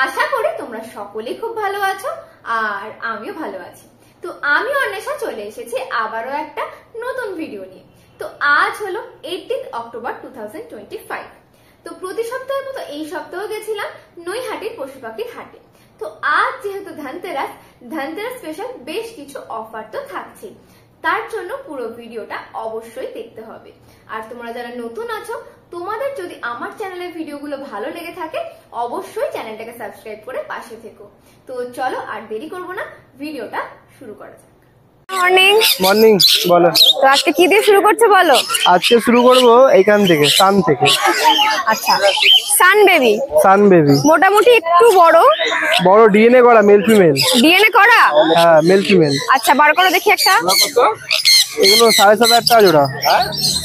আশা করি তোমরা সকলেই খুব ভালো আছো আর আমিও ভালো আছি। তো আমি অন্বেষা চলে এসেছি আবারও একটা নতুন ভিডিও নিয়ে। তো আজ হলো 18 অক্টোবর 2025। তো প্রতি সপ্তাহের মতো এই সপ্তাহে গেছিলাম নৈহাটির পশু পাখির হাটে। তো আজ যেহেতু ধনতেরাস স্পেশাল বেশ কিছু অফার তো থাকছে, তার জন্য পুরো ভিডিওটা অবশ্যই দেখতে হবে। আর তোমরা যারা নতুন আছো, তোমাদের যদি আমার চ্যানেলের ভিডিওগুলো ভালো লেগে থাকে অবশ্যই চ্যানেলটাকে সাবস্ক্রাইব করে পাশে থেকো। তো চলো আর দেরি করব না, ভিডিওটা শুরু করা যাক। মর্নিং বলো। তো আজকে কি দিয়ে শুরু করছো বলো? আজকে শুরু করব এইখান থেকে, সান থেকে। আচ্ছা, সান বেবি মোটামুটি একটু বড় ডিএনএ করা, মেল ফিমেল। ডিএনএ করা? হ্যাঁ, মেল ফিমেল। আচ্ছা, বার করো দেখি একটা। এগুলো 7,500 টাকা জোড়া।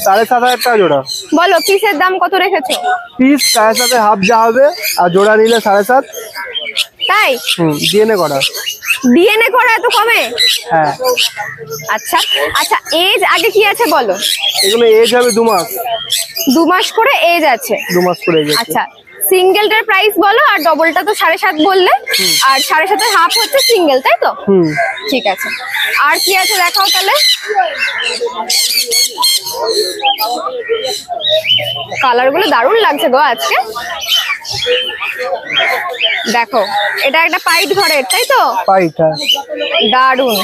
7,500 টাকা জোড়া। বলো পিসের দাম কত রেখেছো? পিস 7,500 হাফ যা হবে, আর জোড়া নিলে 7,500। তাই? ডিএনএ করা। ডিএনএ করা এত কমে? হ্যাঁ। আচ্ছা আচ্ছা, এজ আগে কি আছে বলো? এগুলো এজ হবে 2 মাস। 2 মাস করে এজ আছে? 2 মাস করে এজ আছে। আচ্ছা, সিঙ্গেলটার প্রাইস বলো, আর ডবলটা তো 7.5 বললে, আর 7.5 হাফ হচ্ছে সিঙ্গেল, তাই তো? ঠিক আছে। আর কি আছে দেখাও তাহলে। কালার গুলো দারুণ লাগছে গো আজকে। দেখো, এটা একটা পাইট ঘরের, তাই তো? পাইট, দারুণ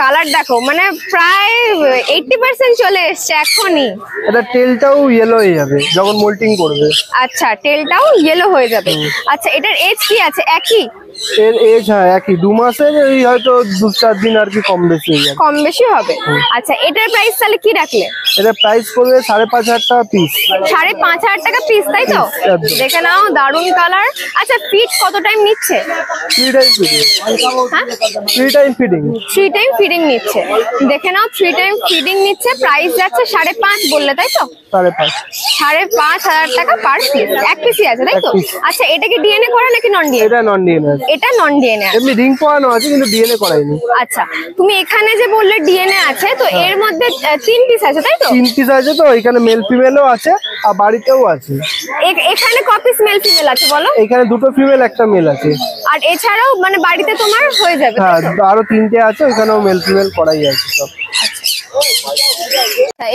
কালার। দেখো মানে প্রায় 80% চলে এসছে এখনই। এটা টেলটাও ইয়েলো হয়ে যাবে যখন মোল্টিং করবে। আচ্ছা, টেলটাও ইয়েলো হয়ে যাবে। আচ্ছা, এটার এজ কি আছে? একই এর এজ? হ্যাঁ, একই 2 মাসের। এই হয়তো 2-4 দিন আর কি কম বেশি হবে। আচ্ছা, এটার প্রাইস তাহলে কি রাখলে? এটা প্রাইস পড়বে 5,500 টাকা পিস। 5,500 টাকা পিস, তাই তো? দেখে নাও, দারুণ কালার। আচ্ছা, ফিড কত টাইম নিচ্ছে? 3 টাইম ফিডিং। হ্যাঁ, 3 টাইম ফিডিং। 3 টাইম ফিডিং নিচ্ছে। দেখে নাও, 3 টাইম ফিডিং নিচ্ছে। প্রাইস যাচ্ছে 5.5 বললে, তাই তো? 5,500 টাকা পার পিস। এক পিসই আছে, তাই তো? আচ্ছা, এটা কি ডিএনএ করা নাকি নন ডিএনএ? এটা নন ডিএনএ। এটা নন ডিএনএ। এমনি রিং পরানো আছে কিন্তু ডিএনএ করাইনি। আচ্ছা, তুমি এখানে যে বললে ডিএনএ আছে, তো এর মধ্যে 3 পিস আছে, তাই তো? 3 পিস আছে। তো এখানে মেল ফিমেলও আছে আর বাড়িতেও আছে। এখানে ক পিস মেল ফিমেল আছে বলো? এখানে 2টো ফিমেল, একটা মেল আছে। আর এছাড়াও মানে বাড়িতে তোমার হয়ে যাবে? হ্যাঁ, আরো 3টে আছে, ওখানেও মেল ফিমেল করাই আছে সব।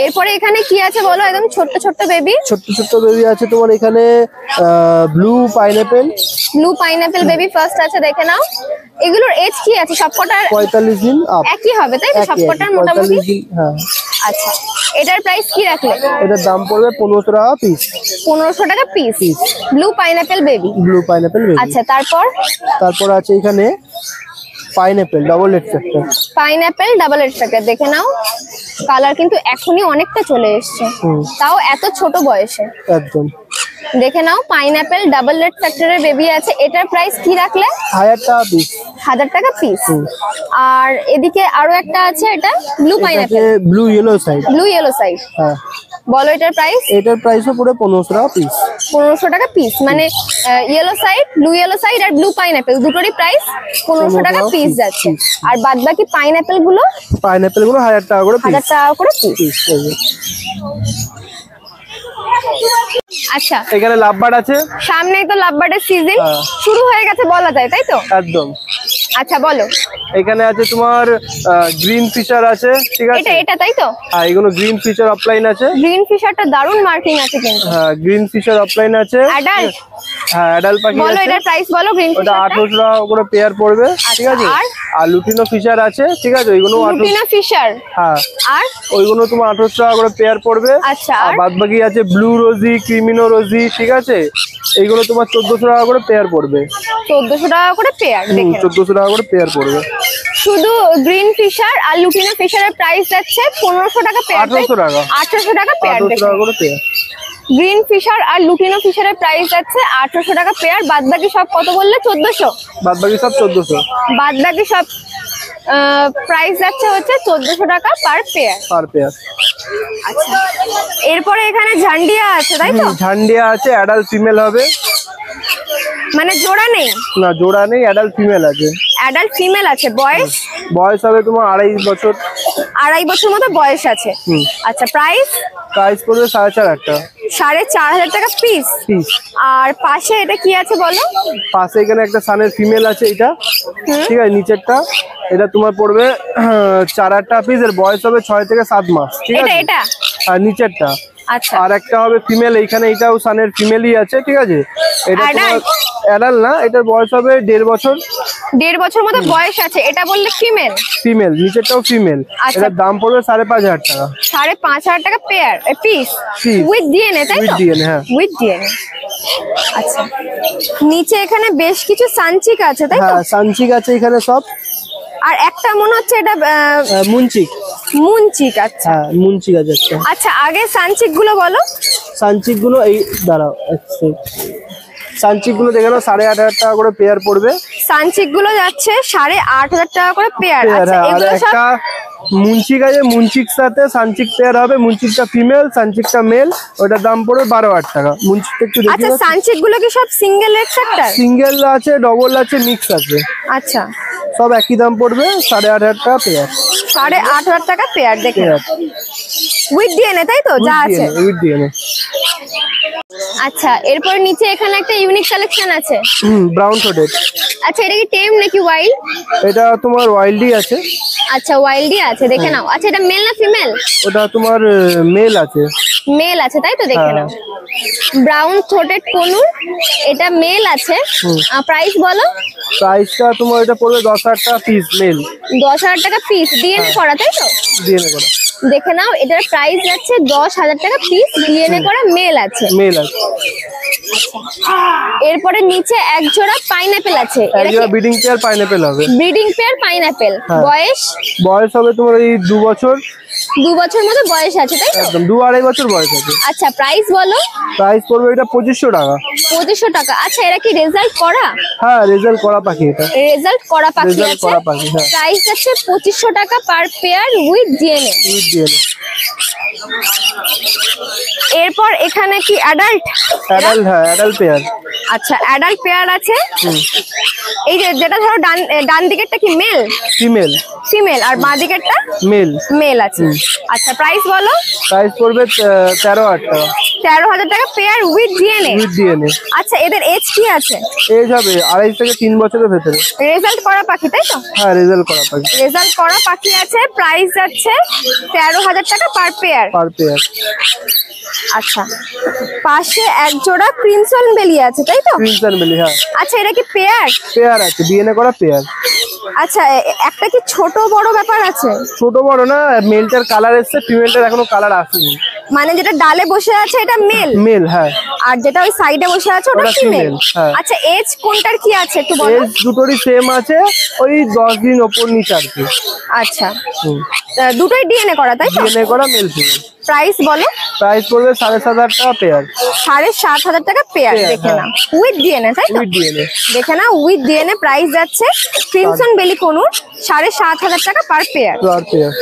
এরপরে এখানে কি আছে বলো? একদম ছোট্ট ছোট্ট বেবি আছে তোমার এখানে। ব্লু পাইনাপেল বেবি ফার্স্ট আছে, দেখে নাও। এগুলোর এজ কি আছে? সবকটার 45 দিন আপ। একই হবে, তাই তো? সবকটার মোটামুটি। হ্যাঁ। আচ্ছা, এটার প্রাইস কি রাখলে? এটার দাম পড়বে 1,500 টাকা পিস। 1,500 টাকা পিস। Blue pineapple baby. আচ্ছা, তারপর আছে এখানে পাইনাপেল ডাবল রেড ফ্যাক্টর। দেখে নাও, কালার কিন্তু এখনই অনেকটা চলে এসছে, তাও এত ছোট বয়সে। একদম। দেখে নাও, পাইনাপেল ডাবল রেড ফ্যাক্টরের বেবি আছে। এটার প্রাইস কি রাখলে? 1,000 টাকা পিস। 1,000 টাকা পিস। আর এদিকে আরো একটা আছে, এটা blue pineapple, blue yellow side. হ্যাঁ, বলো এটার প্রাইস? এটার প্রাইসও পুরো 1,500 টাকা পিস। 1,500 টাকা পিস, মানে yellow side, blue yellow side আর ব্লু পাইনাপেল দুটোরই প্রাইস 1,500 টাকা পিস যাচ্ছে। আর বাদ বাকি পাইনাপেল গুলো 1,000 টাকা করে পিস। 1,000 টাকা করে পিস। আচ্ছা, এখানে লাভবার্ড আছে। সামনেই তো লাভবার্ডের সিজন শুরু হয়ে গেছে বলা যায়, তাই তো? একদম। আচ্ছা, বলো। এখানে আছে তোমার গ্রিন ফিশার আছে, ঠিক আছে? এটা তাই তো? হ্যাঁ, এগুলো গ্রিন ফিশার অফলাইন আছে। গ্রিন ফিশারটা দারুণ মার্কিং আছে কিন্তু। হ্যাঁ, গ্রিন ফিশার অফলাইন আছে। অ্যাডাল্ট? হ্যাঁ, অ্যাডাল্ট পাখি আছে। বলো এটার প্রাইস বলো। গ্রিন ওটা 1,800 টাকা করে পেয়ার পড়বে, ঠিক আছে? আর লুটিনো ফিশার আছে, ঠিক আছে? ওইগুলো লুটিনো ফিশার। হ্যাঁ, আর ওইগুলো তোমার 1,800 টাকা করে পেয়ার পড়বে। আচ্ছা, আর বাদ বাকি আছে ব্লু রোজি, ক্রিমিনো রোজি, ঠিক আছে? এইগুলো তোমার 1,400 টাকা করে পেয়ার পড়বে। 1,400 টাকা করে পেয়ার। 1,400 টাকা করে পেয়ার পড়বে। শুধু গ্রিন ফিশার আর লুটিনো ফিশারের প্রাইস যাচ্ছে 1,500 টাকা পেয়ার। 1,800 টাকা। 1,800 টাকা পেয়ার। 1,800 টাকা করে পেয়ার। গ্রিন ফিশার আর লুটিনো ফিশারের প্রাইস যাচ্ছে 1,800 টাকা পেয়ার। বাদ বাকি সব কত বললে? 1,400। বাদ বাকি সব 1,400। বাদ বাকি সব প্রাইস যাচ্ছে হচ্ছে 1,400 টাকা পার পেয়ার। আচ্ছা, এরপরে এখানে ঝান্ডিয়া আছে, তাই তো? ঝান্ডিয়া আছে, অ্যাডাল্ট ফিমেল হবে। মানে জোড়া নেই? না, জোড়া নেই, অ্যাডাল্ট ফিমেল আছে। অ্যাডাল্ট ফিমেল আছে। বয়স হবে তোমার 2.5 বছর। 2.5 বছর মতো বয়স আছে। আচ্ছা, প্রাইস পড়বে 4,500 টাকা। 4,500 টাকা পিস। আর পাশে এটা কি আছে বলো? পাশে এখানে একটা সানের ফিমেল আছে, এটা ঠিক আছে। নিচেরটা এটা তোমার পড়বে 4,000 টাকা পিস। এর বয়স হবে 6 থেকে 7 মাস, ঠিক আছে। এটা আর নিচেরটা আচ্ছা, আর একটা হবে ফিমেল। এইখানে এটাও সানের ফিমেলই আছে, ঠিক আছে। এটা তোমার অ্যাডাল্ট না, এটার বয়স হবে 1.5 বছর। 1.5 বছর মতো বয়স আছে। এটা বললে ফিমেল? Female, নিচেরটাও female. এটার দাম পড়বে 5,500 টাকা। 5,500 টাকা পেয়ার পিস উইথ ডিএনএ, তাই তো? উইথ ডিএনএ, হ্যাঁ উইথ ডিএনএ। আচ্ছা, নিচে এখানে বেশ কিছু সানচিক আছে, তাই তো? হ্যাঁ, সানচিক আছে এখানে সব। আর একটা মনে হচ্ছে এটা মুনচিক। মুনচিক, আচ্ছা হ্যাঁ মুনচিক আছে একটা। আচ্ছা, আগে সানচিক গুলো বলো। সানচিক গুলো এই দাঁড়াও, সানচিক গুলো দেখে নাও, 8,500 টাকা করে পেয়ার পড়বে। সানচিক গুলো যাচ্ছে 8,500 টাকা করে পেয়ার। আচ্ছা, আর এগুলো সব একটা মুনচিক আছে, মুনচিক সাথে সানচিক পেয়ার হবে। মুনচিকটা ফিমেল, সানচিকটা মেল। ওটার দাম পড়বে 12,000 টাকা। মুনচিকটা একটু দেখি। আচ্ছা, সানচিক গুলো কি সব সিঙ্গেল রেড ফ্যাক্টর? সিঙ্গেল আছে, ডবল আছে, মিক্স আছে। আচ্ছা, সব একই দাম পড়বে, 8,500 টাকা পেয়ার। 8,500 টাকা পেয়ার। দেখে উইথ ডিএনএ, তাই তো? যা আছে উইথ ডিএনএ। আচ্ছা, এরপর নিচে এখানে একটা ইউনিক কালেকশন আছে। Brown throated. আচ্ছা, এটা কি টেম নাকি ওয়াইল্ড? এটা তোমার ওয়াইল্ডই আছে। আচ্ছা, ওয়াইল্ডই আছে, দেখে নাও। আচ্ছা, এটা মেল না ফিমেল? ওটা তোমার মেল আছে। মেল আছে, তাই তো? দেখে নাও। ব্রাউন থ্রোটেড কনুর, এটা মেল আছে। প্রাইস বলো? প্রাইসটা তোমার এটা পড়বে 10,000 টাকা পিস মেল। 10,000 টাকা পিস, ডিএনএ করা, তাই তো? ডিএনএ করা। দেখে নাও, এটার প্রাইস যাচ্ছে 10,000 টাকা পিস, ডিএনএ করা মেল আছে। মেল আছে। এরপরে নিচে এক জোড়া পাইনাপেল আছে। এক জোড়া ব্রিডিং পেয়ার পাইনাপেল হবে। Breeding pair pineapple. বয়স হবে তোমার এই 2 বছর। 2 বছর মতো বয়স আছে, তাই তো? একদম 2-2.5 বছর বয়স আছে। আচ্ছা, প্রাইস বলো? প্রাইস পড়বে এটা 2,500 টাকা। 2,500 টাকা। আচ্ছা, এরা কি রেজাল্ট করা? হ্যাঁ, রেজাল্ট করা পাখি। এটা রেজাল্ট করা পাখি আছে। রেজাল্ট করা পাখি, হ্যাঁ। প্রাইস আছে 2,500 টাকা per pair with DNA. With DNA. এরপর এখানে কি অ্যাডাল্ট? অ্যাডাল্ট, হ্যাঁ অ্যাডাল্ট পেয়ার। আচ্ছা, অ্যাডাল্ট পেয়ার আছে। এই যে যেটা ধরো ডান দিকেরটা কি মেল? ফিমেল। ফিমেল। আর বাঁ দিকেরটা মেল। মেল আছে। আচ্ছা, প্রাইস বলো? প্রাইস পড়বে 13,000 টাকা। 13,000 টাকা pair with DNA. With DNA. আচ্ছা, এদের এজ কি আছে? এজ হবে 2.5 থেকে 3 বছরের ভেতরে। রেজাল্ট করা পাখি, তাই তো? হ্যাঁ, রেজাল্ট করা পাখি। রেজাল্ট করা পাখি আছে। প্রাইস যাচ্ছে 13,000 টাকা পার পেয়ার। Per pair. আচ্ছা, পাশে এক জোড়া ক্রিমসন বেলি আছে, তাই তো? ক্রিমসন বেলি, হ্যাঁ। আচ্ছা, এটা কি পেয়ার? পেয়ার আছে, ডিএনএ করা পেয়ার। আচ্ছা, একটা কি ছোট বড় ব্যাপার আছে? ছোট বড় না, মেলটার কালার এসছে, ফিমেলটার এখনো কালার আসেনি। মানে যেটা ডালে বসে আছে এটা মেল? মেল, হ্যাঁ। আর যেটা ওই সাইডে বসে আছে ওটা ফিমেল। হ্যাঁ। আচ্ছা, এজ কোনটার কি আছে একটু বলো? এজ দুটোরই সেম আছে, ওই 10 দিন ওপর নিচে আর কি। আচ্ছা, দুটোই ডিএনএ করা, তাই তো? ডিএনএ করা মেল ফিমেল। প্রাইস বলো? প্রাইস পড়বে 7,500 টাকা পেয়ার। 7,500 টাকা পেয়ার। দেখে নাও, উইথ ডিএনএ, তাই তো? With DNA. দেখে নাও, উইথ ডিএনএ। প্রাইস যাচ্ছে ক্রিমসন বেলি কোনুর 7,500 টাকা per pair. Per pair.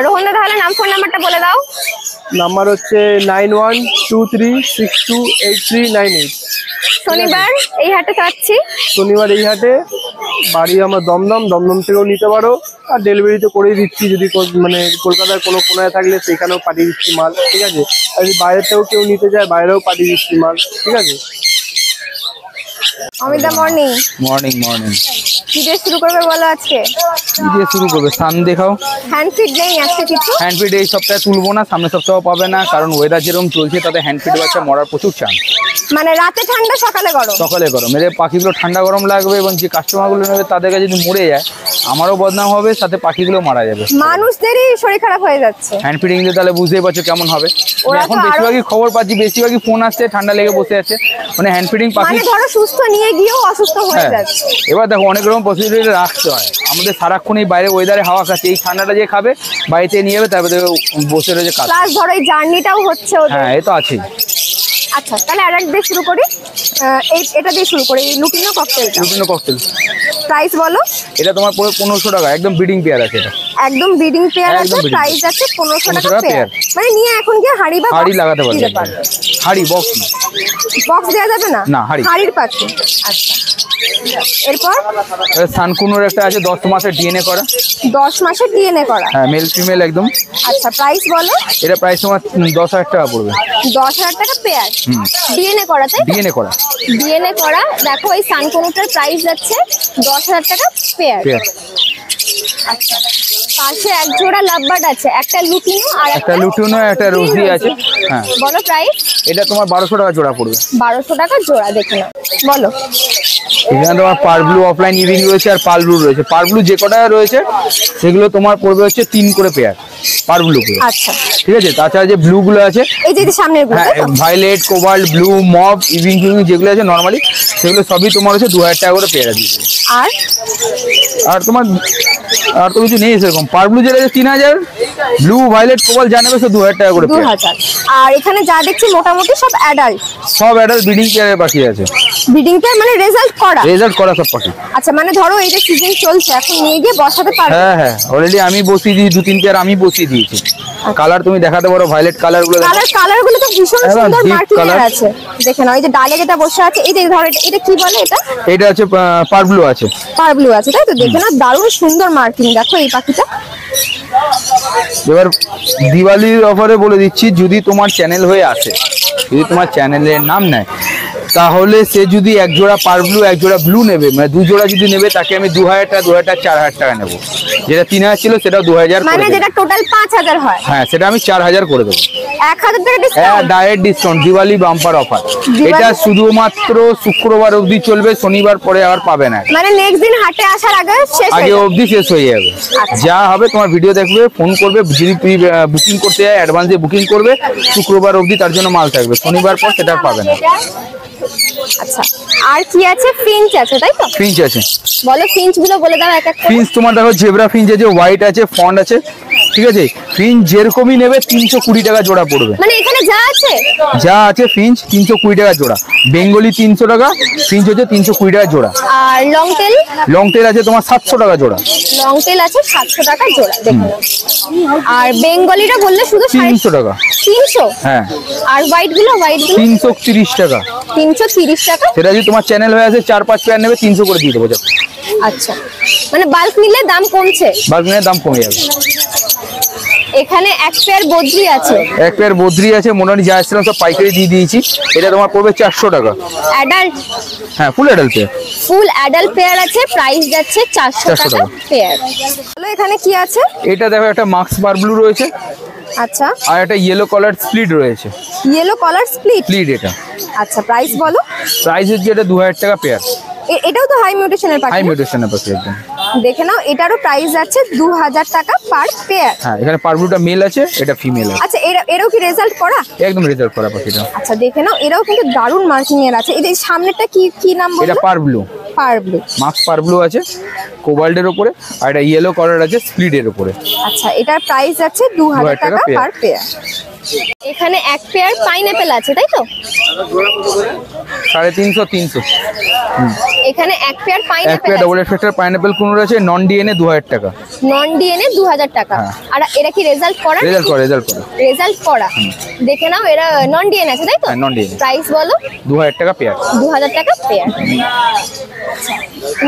Rohan দা, তাহলে নাম ফোন নাম্বারটা বলে দাও। নাম্বার হচ্ছে 9123628398। শনিবার এই হাটে যাচ্ছি। শনিবার এই হাটে। বাড়ি আমার দমদম থেকেও নিতে পারো, আর ডেলিভারি তো করেই দিচ্ছি। যদি মানে কলকাতার কোনো কোনায় থাকলে সেখানেও পাঠিয়ে দিচ্ছি মাল, ঠিক আছে। আর যদি বাইরে থেকেও কেউ নিতে চায়, বাইরেও পাঠিয়ে দিচ্ছি মাল, ঠিক আছে। অমিতা, মর্নিং। Morning morning. কি দিয়ে শুরু করবে বলো আজকে? কি দিয়ে শুরু করবে? সান দেখাও। হ্যান্ড ফিড নেই আজকে কিছু? হ্যান্ড ফিড এই সপ্তাহে তুলবো না, সামনের সপ্তাহে পাবে না, কারণ ওয়েদার যেরকম চলছে তাতে হ্যান্ড ফিড বাচ্চা মরার প্রচুর চান্স। মানে রাতে ঠান্ডা, সকালে গরম? সকালে গরম। এর পাখিগুলো ঠান্ডা গরম লাগবে, এবং যে কাস্টমারগুলো নেবে তাদের কাছে যদি মরে যায় আমারও বদনাম হবে, সাথে পাখিগুলো মারা যাবে। মানুষদেরই শরীর খারাপ হয়ে যাচ্ছে হ্যান্ড ফিডিং দিয়ে, তাহলে বুঝতেই পারছো কেমন হবে। এখন বেশিরভাগই খবর পাচ্ছি, বেশিরভাগই ফোন আসছে ঠান্ডা লেগে বসে আছে, মানে হ্যান্ড ফিডিং পাখি। মানে ধরো সুস্থ নিয়ে গিয়েও অসুস্থ হয়ে যাচ্ছে। এবার দেখো, অনেক রকম পসিবিলিটি রাখতে হয় আমাদের। সারাক্ষণ এই বাইরে ওয়েদারে হাওয়া খাচ্ছে, এই ঠান্ডাটা যে খাবে বাড়িতে নিয়ে যাবে, তারপরে বসে রয়েছে কাজ। প্লাস ধরো এই জার্নিটাও হচ্ছে ওদের। হ্যাঁ, এই তো আছেই। আচ্ছা, তাহলে আর এক দিয়ে শুরু করি। এটা দিয়ে শুরু করি, লুটিনো ককটেলটা। Lutino cockatiel. প্রাইস বলো? এটা তোমার পুরো 1500 টাকা। একদম ব্রিডিং পেয়ার আছে এটা। একদম ব্রিডিং পেয়ার আছে। প্রাইস আছে 1500 টাকা পেয়ার। মানে নিয়ে এখন কি হাড়ি লাগাতে পারবে? হাড়ি বক্স না। বক্স দেওয়া যাবে না? না, হাঁড়ি। হাঁড়ির পাখি। আচ্ছা, এরপর সানকুনোর একটা আছে 10 মাসের ডিএনএ করা। 10 মাসের ডিএনএ করা। হ্যাঁ, মেল ফিমেল একদম। আচ্ছা, প্রাইস বলো। এটা প্রাইস তোমার 10,000 টাকা পড়বে। 10,000 টাকা পেয়ার। ডিএনএ করা, তাই? ডিএনএ করা। ডিএনএ করা। দেখো এই সানকুনোটার প্রাইস যাচ্ছে 10,000 টাকা পেয়ার। আচ্ছা, পাশে এক জোড়া লাভবার্ড আছে, একটা লুটিনো আর একটা লুটিনো, একটা রোজি আছে। হ্যাঁ, বলো প্রাইস। এটা তোমার 1200 টাকা জোড়া পড়বে। 1200 টাকা জোড়া, দেখে নাও, বলো। এখানে তোমার পার ব্লু অফলাইন ইভিং রয়েছে আর পার ব্লু রয়েছে। পার ব্লু যে কটা রয়েছে সেগুলো তোমার পড়বে হচ্ছে 3 করে পেয়ার পার ব্লু করে। আচ্ছা, ঠিক আছে। তাছাড়া যে ব্লু গুলো আছে, এই যে সামনের গুলো, হ্যাঁ, ভায়োলেট, কোবাল্ট, ব্লু, মভ, ইভিং যেগুলো আছে নরমালি, সেগুলো সবই তোমার হচ্ছে 2000 টাকা করে পেয়ার দিয়ে দেবে। আর তোমার আর তো কিছু নেই সেরকম। পার ব্লু যেটা আছে 3000, ব্লু, ভায়োলেট, কোবাল্ট যা নেবে সব 2000 টাকা করে পেয়ার। 2000। আর এখানে যা দেখছি মোটামুটি সব অ্যাডাল্ট। সব অ্যাডাল্ট ব্রিডিং পেয়ারের পাখি আছে। ব্রিডিং পেয়ার মানে রেজাল্ট করা? রেজাল্ট করা সব পাখি। আচ্ছা, মানে ধরো এই যে সিজন চলছে, এখন নিয়ে গিয়ে বসাতে পারবে? হ্যাঁ হ্যাঁ, অলরেডি আমি বসিয়ে দিয়েছি, 2-3 পেয়ার আমি বসিয়ে দিয়েছি। কালার তুমি দেখাতে পারো, ভায়োলেট কালার গুলো। কালার গুলো তো ভীষণ সুন্দর deep মার্কিং color। এর আছে। দেখে নাও, এই যে ডালে যেটা বসে আছে, এই যে ধরো এটা কি বলে? এটা আছে পার ব্লু আছে। পার ব্লু আছে, তাই তো? দেখে নাও, দারুণ সুন্দর মার্কিং। দেখো এই পাখিটা। এবার দিওয়ালির অফারে বলে দিচ্ছি, যদি তোমার চ্যানেল হয়ে আসে, যদি তোমার চ্যানেলের নাম নেয়, তাহলে সে যদি এক জোড়া পার ব্লু এক জোড়া ব্লু নেবে, মানে 2 জোড়া যদি নেবে, তাকে আমি 2000 টাকা 4000 টাকা নেবো। যেটা 3000 ছিল সেটা 2000 মানে যেটা টোটাল 5000 হয়, হ্যাঁ, সেটা আমি 4000 করে দেবো। 1000 টাকা হ্যাঁ, discount. Direct discount, Diwali bumper offer. এটা শুধুমাত্র শুক্রবার অবধি চলবে, শনিবার পরে আর পাবে না। মানে নেক্সট দিন হাটে আসার আগে শেষ হয়ে আগে যাবে। অবধি শেষ হয়ে যাবে। যা হবে তোমার ভিডিও দেখবে, ফোন করবে, যদি বুকিং করতে যায় অ্যাডভান্স দিয়ে বুকিং করবে, শুক্রবার অবধি তার জন্য মাল থাকবে, শনিবার পর সেটা আর পাবে না। আচ্ছা, আর কি আছে? ফিঞ্চ আছে, তাই তো? ফিঞ্চ আছে। বলো ফিঞ্চ গুলো বলে দাও এক এক করে। ফিঞ্চ তোমার দেখো, জেব্রা ফিঞ্চ আছে, হোয়াইট আছে, ফন্ড আছে। ঠিক আছে। ফিঞ্চ যেরকমই নেবে 320 টাকা জোড়া পড়বে। মানে এখানে যা আছে ফিঞ্চ 320 টাকা জোড়া। বেঙ্গলি 300 টাকা, ফিঞ্চ হচ্ছে 320 টাকা জোড়া। আর লং টেল? লং টেল আছে তোমার 700 টাকা জোড়া। লং টেল আছে 700 টাকা জোড়া, দেখো। আর বেঙ্গলিটা বললে শুধু 300 টাকা। 300? হ্যাঁ। আর হোয়াইট গুলো? 330 টাকা। 330 টাকা। সেটা যদি তোমার চ্যানেল হয়ে আছে 4-5 পেয়ার নেবে, 300 করে দিয়ে দেবো। আচ্ছা, মানে বাল্ক নিলে দাম কমছে? বাল্ক নিলে দাম কমে যাবে। এখানে এক পেয়ার বদ্রি আছে। এক পেয়ার বদ্রি আছে, মোটামুটি যা আসছিলাম সব পাইকারি দিয়ে দিয়েছি। এটা তোমার পড়বে 400 টাকা। অ্যাডাল্ট? হ্যাঁ, full adult pair. Full adult pair আছে, প্রাইস যাচ্ছে 400 টাকা পেয়ার। হলো, এখানে কি আছে? এটা দেখো, একটা মাক্স পার ব্লু রয়েছে। আচ্ছা, আর একটা ইয়েলো কালার স্প্লিট রয়েছে। Yellow colour split? এটা। আচ্ছা, প্রাইস বলো। প্রাইস হচ্ছে এটা 2000 টাকা পেয়ার। এটাও তো হাই মিউটেশনের পাখি? হাই মিউটেশনের পাখি একদম। দেখে নাও, এটারও প্রাইস যাচ্ছে 2000 টাকা পার পেয়ার। হ্যাঁ, এখানে পার ব্লুটা মেল আছে, এটা ফিমেল আছে। আচ্ছা, এরাও কি রেজাল্ট করা? একদম রেজাল্ট করা পাখিটা। আচ্ছা, দেখে নাও, এরাও কিন্তু দারুণ মার্কিং এর আছে। এই যে সামনেটা কি নাম বলছো? এটা পার ব্লু। পার ব্লু। মাক্স পার ব্লু আছে কোবাল্টের উপরে, আর এটা ইয়েলো কালার আছে স্প্লিটের উপরে। আচ্ছা, এটার প্রাইস যাচ্ছে 2000 টাকা পার পেয়ার। এখানে এক পেয়ার পাইনাপেল আছে, তাই তো? 350-300। এখানে এক পেয়ার এক পাইনাপেল পেয়ার ডবল এফেক্টের পাইনাপেল কোন আছে, নন ডিএনএ 2000 টাকা। নন ডিএনএ 2000 টাকা। হ্যাঁ। আর এরা কি রেজাল্ট করা? রেজাল্ট করে। রেজাল্ট করা। দেখে নাও, এরা নন ডিএনএ আছে, তাই তো? হ্যাঁ, নন ডিএনএ। প্রাইস বলো। 2000 টাকা পেয়ার। 2000 টাকা পেয়ার।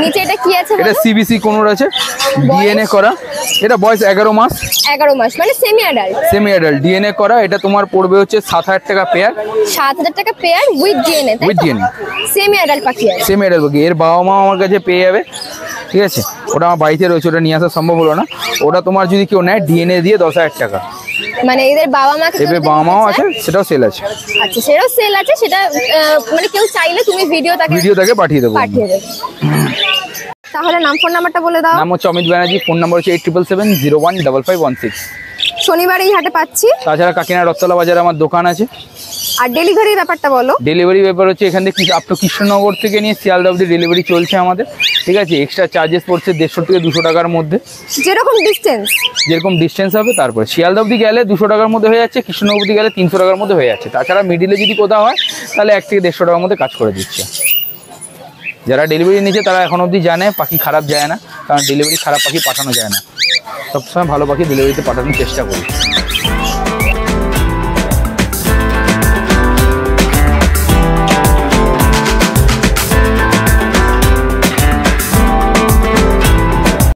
নিচে এটা কি আছে? এটা সিবিসি কোনোর আছে, ডিএনএ করা। এটা বয়স 11 মাস। 11 মাস, মানে semi adult. Semi adult, DNA করা। এটা তোমার পড়বে হচ্ছে 7000 টাকা পেয়ার। 7000 টাকা পেয়ার উইথ ডিএনএ, তাই With তো? DNA। সেমি অ্যাডাল্ট পাখি আছে। সেমি অ্যাডাল্ট পাখি। এর বাবা মা আমার কাছে পেয়ে যাবে। ঠিক আছে। ওটা আমার বাড়িতে রয়েছে, ওটা নিয়ে আসা সম্ভব হলো না। ওটা তোমার যদি কেউ নেয় ডিএনএ দিয়ে 10000 টাকা। মানে এদের বাবা মাকে এবার বাবা মাও আছে, সেটাও সেল আছে। আচ্ছা, সেটাও সেল আছে। সেটা মানে কেউ চাইলে তুমি ভিডিওটাকে পাঠিয়ে দেবো। তাহলে নাম ফোন নাম্বারটা বলে দাও। নাম হচ্ছে অমিত ব্যানার্জি, ফোন নাম্বার হচ্ছে 8777015516। শনিবার এই হাটে পাচ্ছি। তাছাড়া কাকিনা রথতলা বাজারে আমার দোকান আছে। আর ডেলিভারির ব্যাপারটা বলো। ডেলিভারি ব্যাপার হচ্ছে এখান থেকে আপ টু কৃষ্ণনগর থেকে নিয়ে শিয়ালদা অবধি ডেলিভারি চলছে আমাদের। ঠিক আছে। এক্সট্রা চার্জেস পড়ছে 150 থেকে 200 টাকার মধ্যে, যেরকম ডিসটেন্স। যেরকম ডিস্টেন্স হবে। তারপরে শিয়ালদা অবধি গেলে 200 টাকার মধ্যে হয়ে যাচ্ছে, কৃষ্ণনগর অবধি গেলে 300 টাকার মধ্যে হয়ে যাচ্ছে। তাছাড়া মিডিলে যদি কোথাও হয় তাহলে 1 থেকে 150 টাকার মধ্যে কাজ করে দিচ্ছে। যারা ডেলিভারি নিচ্ছে তারা এখন অবধি জানে পাখি খারাপ যায় না, কারণ ডেলিভারি খারাপ পাখি পাঠানো যায় না। সবসময় ভালো পাখি ডেলিভারিতে পাঠানোর চেষ্টা করি।